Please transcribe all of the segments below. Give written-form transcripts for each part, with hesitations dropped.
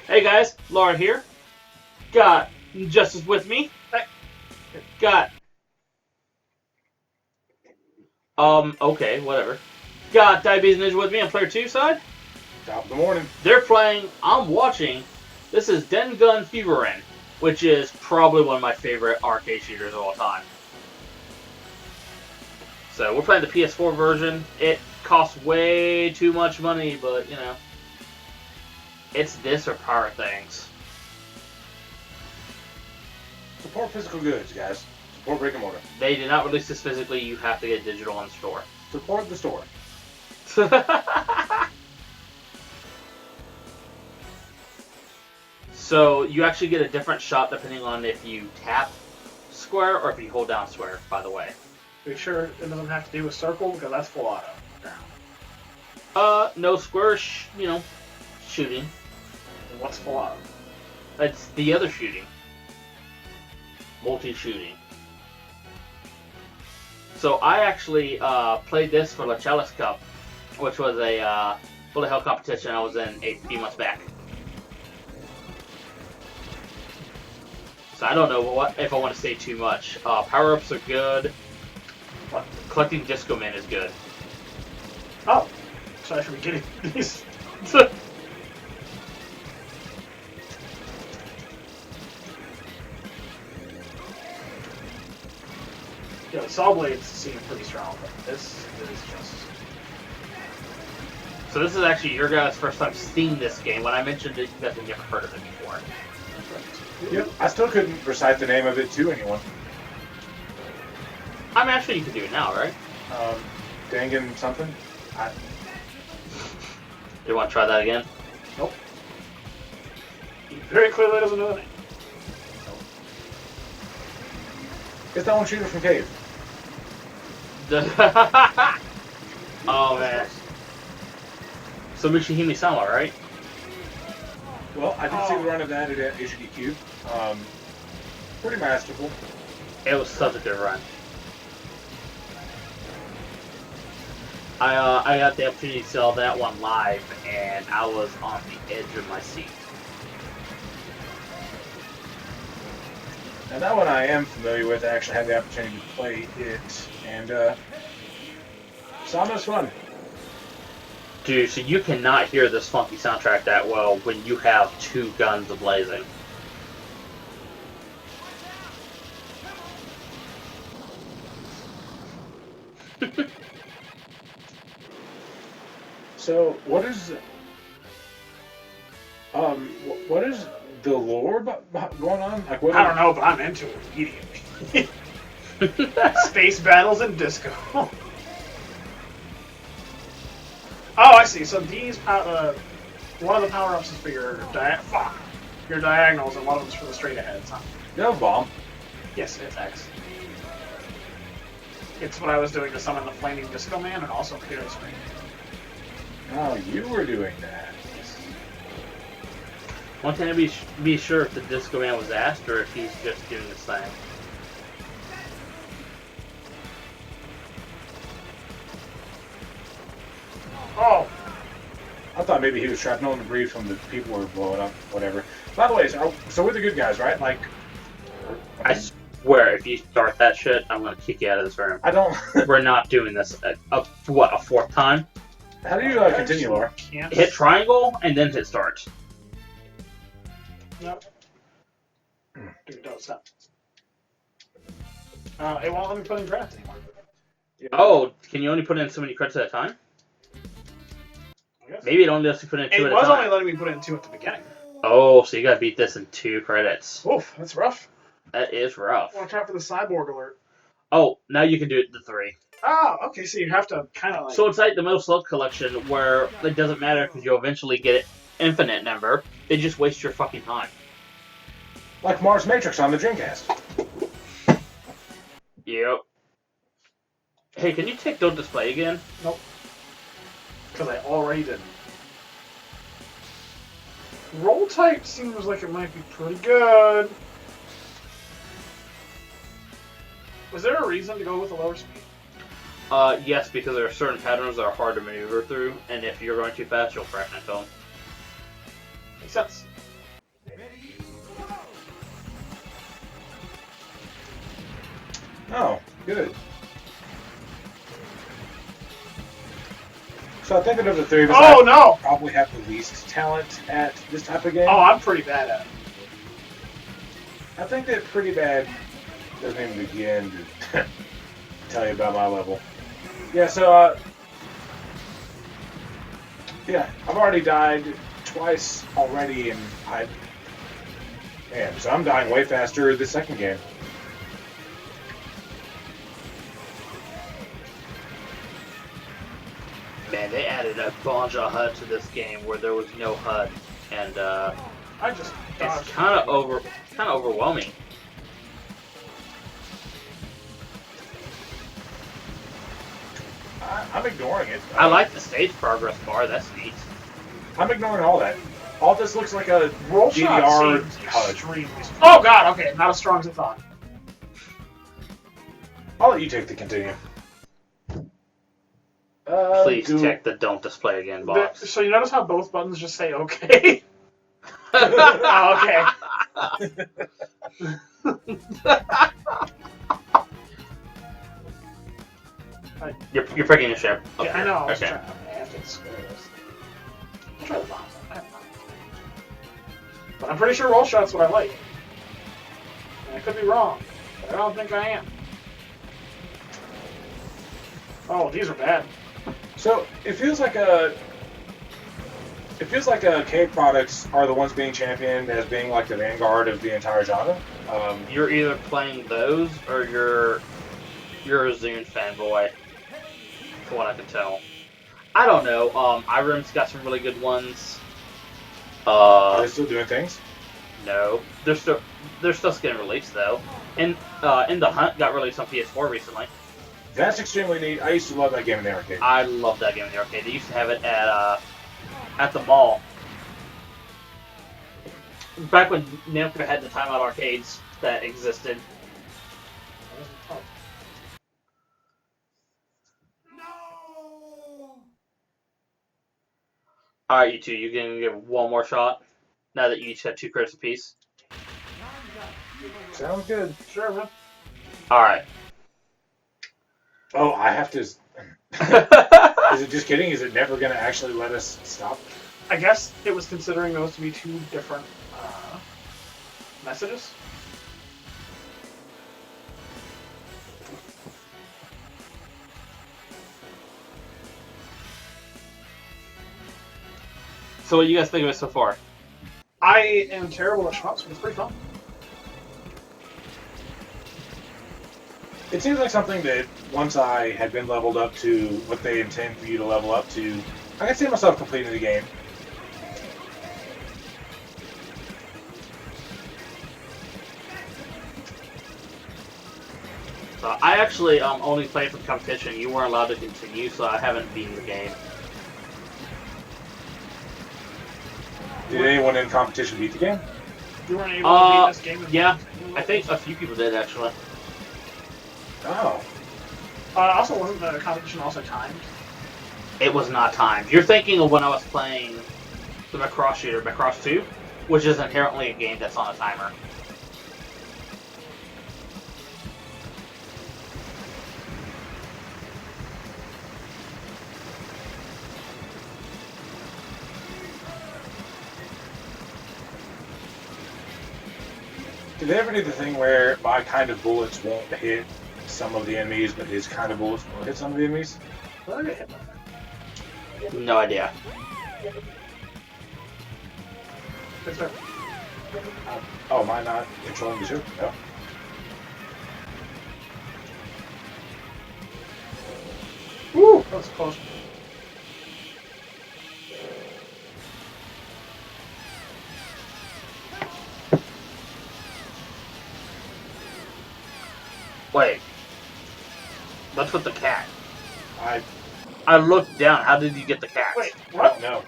Hey guys, Laura here. Got Justice with me. Got okay, whatever. Got Diabetes Ninja with me on player 2 side. Top of the morning. They're playing, I'm watching. This is DANGUN FEVERON, which is probably one of my favorite arcade shooters of all time. So we're playing the PS4 version. It costs way too much money, but you know, it's this or power things. Support physical goods, guys. Support brick and mortar. They did not release this physically. You have to get digital in store. Support the store. So you actually get a different shot depending on if you tap square or if you hold down square, by the way. Are you sure it doesn't have to do with circle? Because that's full auto. No square, shooting. And what's full auto? It's the other shooting. Multi-shooting. So I actually played this for La Chalice Cup, which was a bullet hell competition I was in a few months back. So I don't know if I want to say too much. Power-ups are good. Collecting Disco Man is good. Oh, so I should be getting these. Yo, Saw Blades seem pretty strong, but this is just... So this is actually your guys' first time seeing this game. When I mentioned it, you guys had never heard of it before. Yep. I still couldn't recite the name of it to anyone. I mean, actually, you can do it now, right? Dangun something? You want to try that again? Nope. He very clearly doesn't know the name. It's that one shooter from Cave. Oh, man. So Mishihime-sama, right? Well, I did see the run of that at HDQ. Pretty masterful. It was such a good run. I got the opportunity to sell that one live, and I was on the edge of my seat. Now that one I am familiar with. I actually had the opportunity to play it, and Sama's fun. Dude, so you cannot hear this funky soundtrack that well when you have two guns ablazing. So, what is the lore going on? Like, what I don't know, but I'm into it immediately. Space battles and disco. Oh, I see. So these, one of the power-ups is for your your diagonals, and one of them's for the straight aheads. Huh? You have a bomb. Yes, it's X. It's what I was doing to summon the flaming disco man, and also clear the screen. Oh, you were doing that. One thing to be sure if the Disco Man was asked or if he's just doing his thing. Oh! I thought maybe he was shrapnel and debris from the people were blowing up, whatever. By the way, so we're the good guys, right? Like, I swear, if you start that shit, I'm gonna kick you out of this room. I don't. We're not doing this a fourth time? How do you continue, Laura? Can't. Hit triangle and then hit start. Nope. Dude, don't stop. It won't let me put in draft anymore. Oh, can you only put in so many credits at a time? I guess. Maybe it only lets you put in two It at a was time. only letting me put in 2 at the beginning. Oh, so you gotta beat this in 2 credits. Oof, that's rough. That is rough. Watch out for the cyborg alert. Oh, now you can do it to 3. Oh, okay, so you have to kind of like... So it's like the Metal Slug collection where it doesn't matter because you'll eventually get it infinite number. They just waste your fucking time. Like Mars Matrix on the Dreamcast. Yep. Hey, can you take Don't Display again? Nope. Because I already did. Roll type seems like it might be pretty good. Was there a reason to go with a lower speed? Yes, because there are certain patterns that are hard to maneuver through, and if you're going too fast, you'll crash into them. Makes sense. Oh, good. So I think that of the three of us, Oh, I no! probably have the least talent at this type of game. Oh, I'm pretty bad at it. I think that pretty bad doesn't even begin to tell you about my level. Yeah, so, yeah, I've already died twice already, and man, so I'm dying way faster this second game. Man, they added a bunch of HUD to this game where there was no HUD, and I just it's dodged. kind of overwhelming. I'm ignoring it. I like the stage progress bar. That's neat. I'm ignoring all that. All this looks like a Roll DDR shot seems HUD. extremely. Oh god, okay, not as strong as I thought. I'll let you take the continue. Please check the don't display again box. So you notice how both buttons just say okay? Oh, okay. You're picking a ship. Yeah, I know. I was Okay. trying. I have to square this. I'll try the bombs. I have not. But I'm pretty sure roll shot's what I like. And I could be wrong, but I don't think I am. Oh, these are bad. So it feels like K products are the ones being championed as being like the vanguard of the entire genre. You're either playing those or you're a Zune fanboy, from what I can tell. I don't know. Irem's got some really good ones. Are they still doing things? No, they're still getting released though. And In the Hunt got released on PS4 recently. That's extremely neat. I used to love that game in the arcade. I love that game in the arcade. They used to have it at the mall. Back when Namco had the timeout arcades that existed. Alright, you two, you can give one more shot now that you each have 2 credits apiece. Sounds good. Sure, man. Alright. Oh, I have to. Is it just kidding? Is it never going to actually let us stop? I guess it was considering those to be 2 different messages. So what do you guys think of it so far? I am terrible at shmups, but it's pretty fun. It seems like something that once I had been leveled up to what they intend for you to level up to, I could see myself completing the game. I actually only played for competition. You weren't allowed to continue, so I haven't beaten the game. Did anyone in competition beat the game? You weren't able to beat this game. Yeah, I think a few people did actually. Oh. Also, wasn't the competition also timed? It was not timed. You're thinking of when I was playing the Macross shooter, Macross 2, which is inherently a game that's on a timer. Did they ever do the thing where my kind of bullets won't hit some of the enemies, but his kind of bullets will hit some of the enemies? Well, I got hit by that. No idea. Good start. Oh, am I not controlling the ship? No. Woo! That was close. Wait. What's with the cat? I looked down. How did you get the cat? Wait, don't what? know.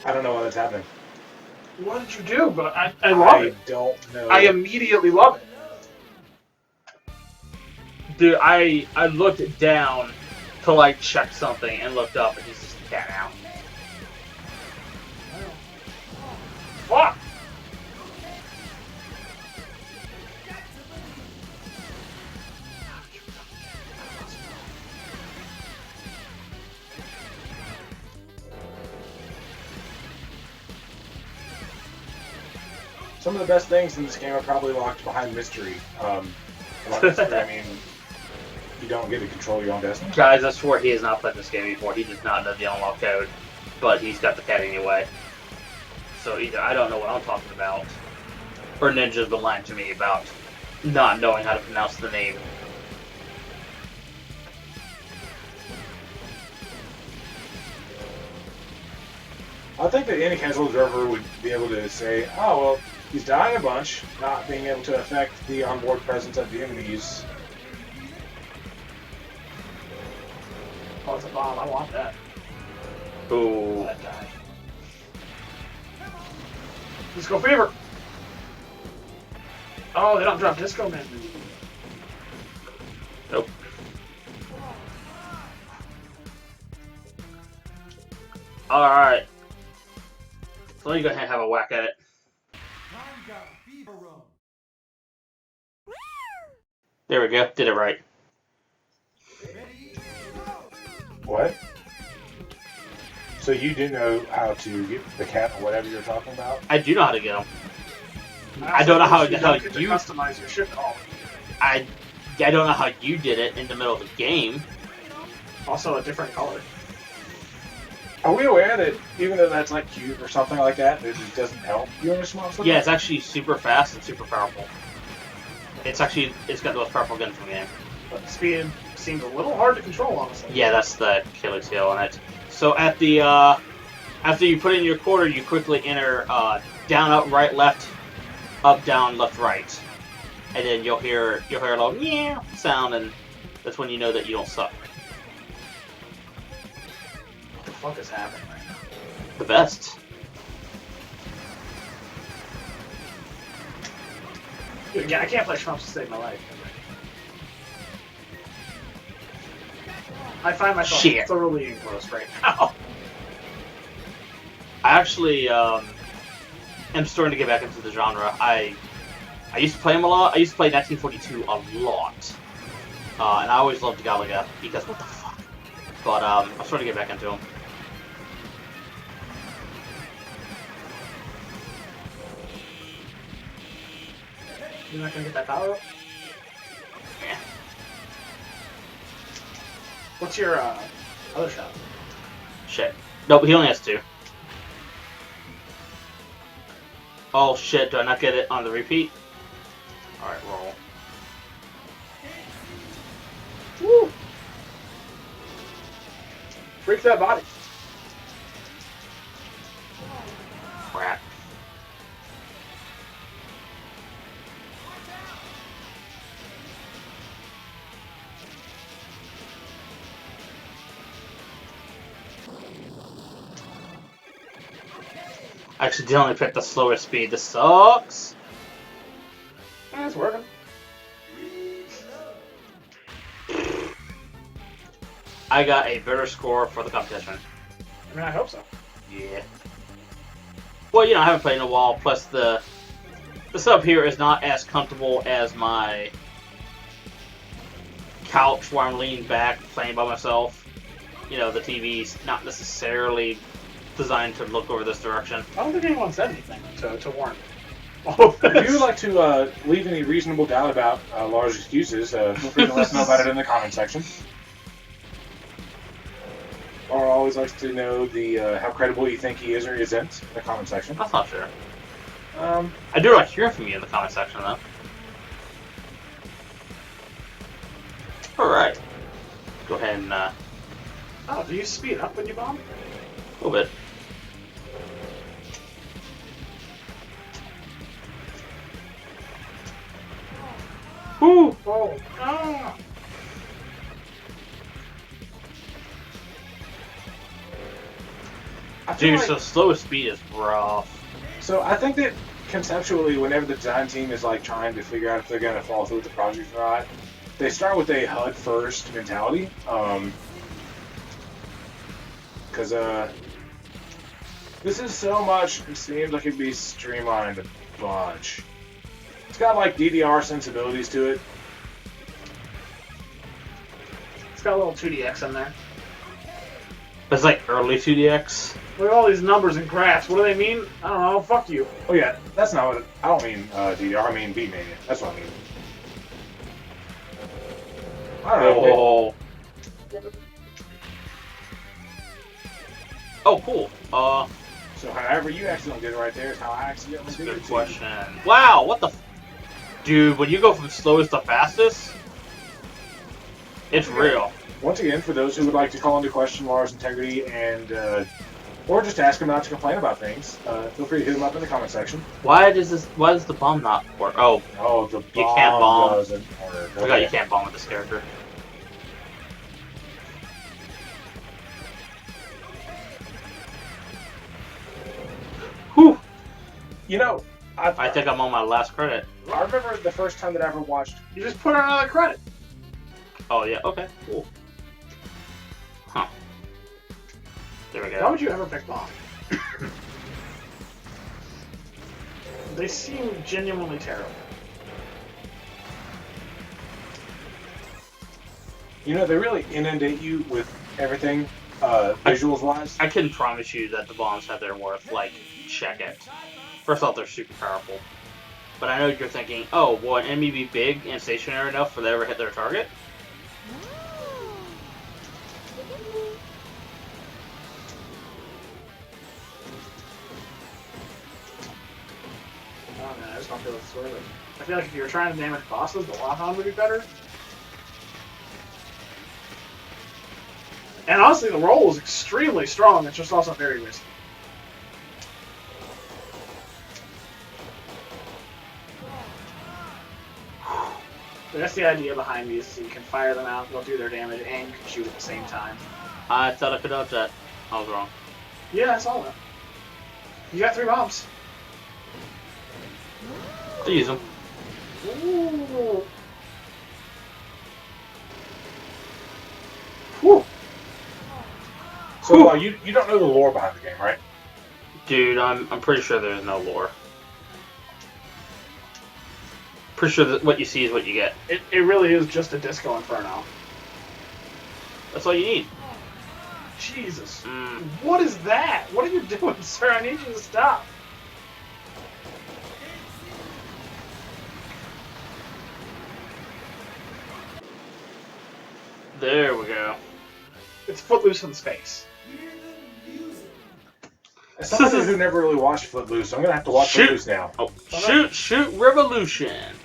I don't know why that's happening. What did you do? But I love it. I don't know. I immediately love it. Dude, I looked down to like check something and looked up and he's just a cat now. Fuck! some of the best things in this game are probably locked behind mystery. Mystery, I mean, you don't get to control your own destiny. Guys, I swear he has not played this game before. He does not know the unlock code, but he's got the cat anyway. So either I don't know what I'm talking about, or Ninja's been lying to me about not knowing how to pronounce the name. I think that any casual observer would be able to say, oh, well, he's dying a bunch, not being able to affect the onboard presence of the enemies. Oh, it's a bomb. I want that. Ooh. That guy. Disco Fever! Oh, they don't drop Disco Man. Nope. Alright. So let me go ahead and have a whack at it. DANGUN FEVERON. There we go. Did it right. Ready, go! What? So you do know how to get the cat or whatever you're talking about? I do know how to get them. I don't know how you don't get to customize your ship at all. I don't know how you did it in the middle of the game. Also a different color. Are we aware that even though that's like cute or something like that, it just doesn't help you in a small Yeah, it's actually super fast and super powerful. It's got the most powerful guns in the game. But speed seems a little hard to control, honestly. Yeah, that's the killer skill on it. So at the after you put in your quarter, you quickly enter down, up, right, left, up, down, left, right, and then you'll hear a little meow sound, and that's when you know that you don't suck. What the fuck is happening right now? The best. Dude, yeah, I can't play Trumps to save my life. I find myself Shit. thoroughly engrossed right now. I actually am starting to get back into the genre. I used to play him a lot. I used to play 1942 a lot, and I always loved Galaga because what the fuck. But I'm starting to get back into him. You're not gonna get that power up? Yeah. What's your other shot? Shit. Nope, he only has 2. Oh shit, do I not get it on the repeat? Alright, roll. Woo! Freak that body. Crap. I accidentally picked the slower speed. This sucks. Yeah, it's working. I got a better score for the competition. I mean, I hope so. Yeah. Well, you know, I haven't played in a while. Plus, the setup here is not as comfortable as my couch where I'm leaning back playing by myself. You know, the TV's not necessarily designed to look over this direction. I don't think anyone said anything to warn me. If you would like to leave any reasonable doubt about Lars' excuses, feel free to let us know about it in the comment section. Laura always likes to know the how credible you think he is or isn't in the comment section. That's not true. I do like hearing from you in the comment section, though. Alright. Go ahead and, Oh, do you speed up when you bomb? a little bit. Woo! Oh, ah! I feel Dude, like- so slow speed is rough. So I think that conceptually, whenever the design team is like trying to figure out if they're going to follow through with the project or not, they start with a HUD first mentality. Because this is so much. It seems like it'd be streamlined a bunch. It's got like DDR sensibilities to it. It's got a little 2DX in there. It's like early 2DX. Look at all these numbers and graphs. What do they mean? I don't know. Fuck you. Oh yeah, that's not what I don't mean DDR. I mean B-Mania. That's what I mean. I don't know. Oh, cool. So however you accidentally did it right there is how I accidentally did it. Good question. Wow, what the dude, when you go from slowest to fastest, it's real. Once again, for those who would like to call into question Lars' integrity and or just ask him not to complain about things, feel free to hit him up in the comment section. Why does the bomb not work? Oh, The bomb you can't bomb. doesn't work. I forgot you can't bomb with this character. Whew. You know, I think I'm on my last credit. I remember the first time that I ever watched. You just put on another credit. Oh yeah, okay, cool. Huh. There we Why go. would you ever pick bomb? They seem genuinely terrible. You know, they really inundate you with everything, visuals-wise. I can promise you that the bombs have their worth. Like, check it. First off, they're super powerful. But I know you're thinking, oh, will an enemy be big and stationary enough for they ever hit their target? Oh man, I just don't feel it's worth it. I feel like if you were trying to damage bosses, the lock-on would be better. And honestly, the roll was extremely strong. It's just also very risky. But that's the idea behind these, so you can fire them out, they'll do their damage, and you can shoot at the same time. I thought I could dodge that. I was wrong. Yeah, I saw that. You got 3 bombs. I use them. Ooh. Whew. So you don't know the lore behind the game, right? Dude, I'm pretty sure there's no lore. Pretty sure that what you see is what you get. It really is just a Disco Inferno. That's all you need. Jesus. Mm. What is that? What are you doing, sir? I need you to stop. There we go. It's Footloose in space. As somebody who never really watched Footloose, I'm gonna have to watch Shoot. Footloose now. Oh, shoot, revolution.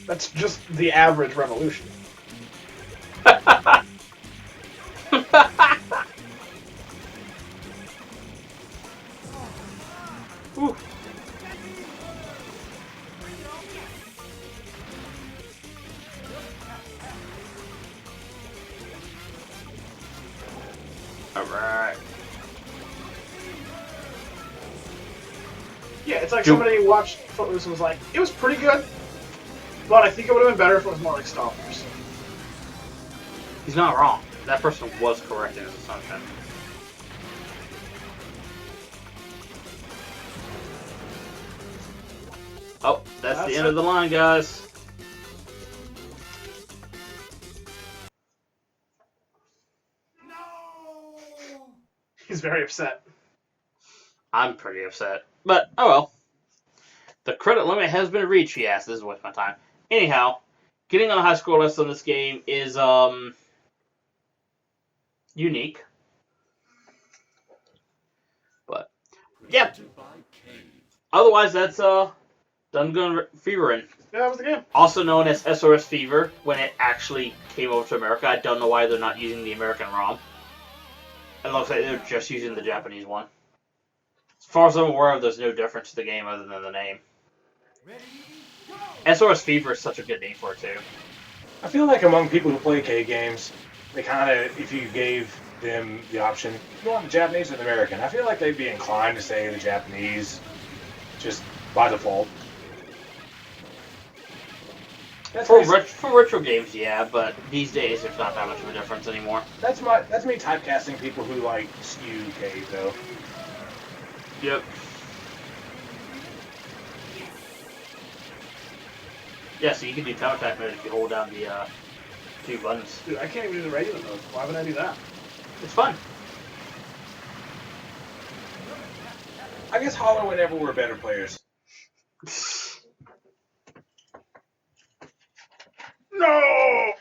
That's just the average revolution. Ooh. Alright. Yeah, it's like somebody watched Footloose and was like, it was pretty good, but I think it would have been better if it was more like Star Wars. He's not wrong. That person was correct in his assumption. Oh, that's the end of the line, guys. He's very upset. I'm pretty upset. But, oh well. The credit limit has been reached, yes. This is worth my time. Anyhow, getting on a high score list on this game is, unique. But, yeah. Otherwise, that's, DANGUN FEVERON. Yeah, that was the game. Also known as SOS Fever, when it actually came over to America. I don't know why they're not using the American ROM. It looks like they're just using the Japanese one. As far as I'm aware of, there's no difference to the game other than the name. SOS Fever is such a good name for it, too. I feel like among people who play K games, they kind of, if you gave them the option, you want the Japanese or the American, I feel like they'd be inclined to say the Japanese, just by default. For retro games, yeah, but these days there's not that much of a difference anymore. That's me typecasting people who like skew K though. Yep. Yeah, so you can do counter attack mode if you hold down the 2 buttons. Dude, I can't even do the regular mode. Why would I do that? It's fun. I guess Hollow and Ever were better players. No!